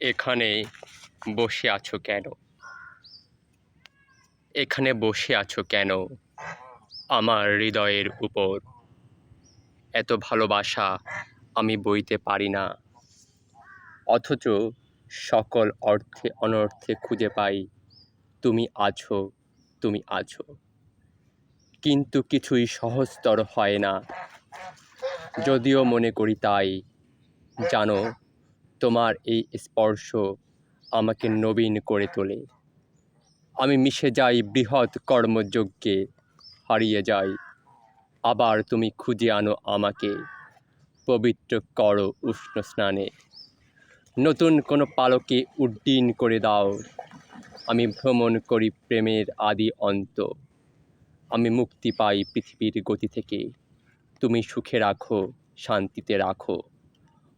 এখানে বসে আছো কেন? এখানে বসে আছো কেন আমার হৃদয়ের উপর? এত ভালোবাসা আমি বইতে পারি না, অথচ সকল অর্থে অনর্থে খুঁজে পাই তুমি আছো, তুমি আছো। কিন্তু কিছুই সহজতর হয় না, যদিও মনে করি তাই। জানো, তোমার এই স্পর্শ আমাকে নবীন করে তোলে। আমি মিশে যাই বৃহৎ কর্মযজ্ঞে, হারিয়ে যাই। আবার তুমি খুঁজে আনো আমাকে, পবিত্র করো উষ্ণ স্নানে। নতুন কোনো পালকে উড্ডীন করে দাও। আমি ভ্রমণ করি প্রেমের আদি অন্ত। আমি মুক্তি পাই পৃথিবীর গতি থেকে। তুমি সুখে রাখো, শান্তিতে রাখো,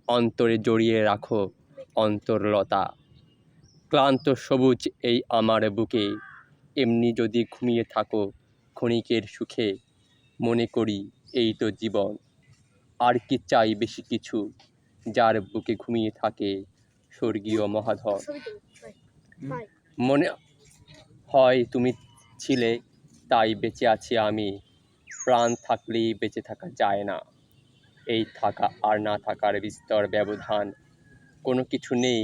অন্তরে জড়িয়ে রাখো অন্তরলতা। ক্লান্ত সবুজ এই আমার বুকে, এমনি যদি ঘুমিয়ে থাকো ক্ষণিকের সুখে, মনে করি এই তো জীবন। আর কি চাই বেশি কিছু, যার বুকে ঘুমিয়ে থাকে স্বর্গীয় মহাধর। মনে হয় তুমি ছিলে, তাই বেঁচে আছি আমি। প্রাণ থাকলেই বেঁচে থাকা যায় না। এই থাকা আর না থাকার বিস্তর ব্যবধান। কোনো কিছু নেই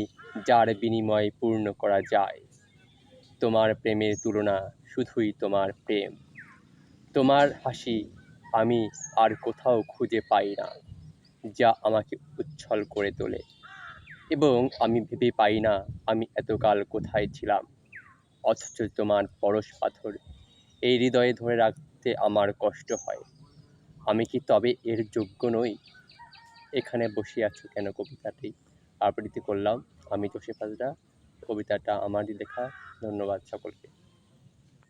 যার বিনিময়ে পূর্ণ করা যায় তোমার প্রেমের তুলনা, শুধুই তোমার প্রেম। তোমার হাসি আমি আর কোথাও খুঁজে পাই না, যা আমাকে উচ্ছল করে তোলে। এবং আমি ভেবে পাই না আমি এতকাল কোথায় ছিলাম। অথচ তোমার পরশ পাথর এই হৃদয়ে ধরে রাখতে আমার কষ্ট হয়। আমি কি তবে এর যোগ্য নই? এখানে বসে আছো কেন কবিতাটি আবৃত্তি করলাম আমি, তোষে হাজরা। কবিতাটা আমারই লেখা। ধন্যবাদ সকলকে।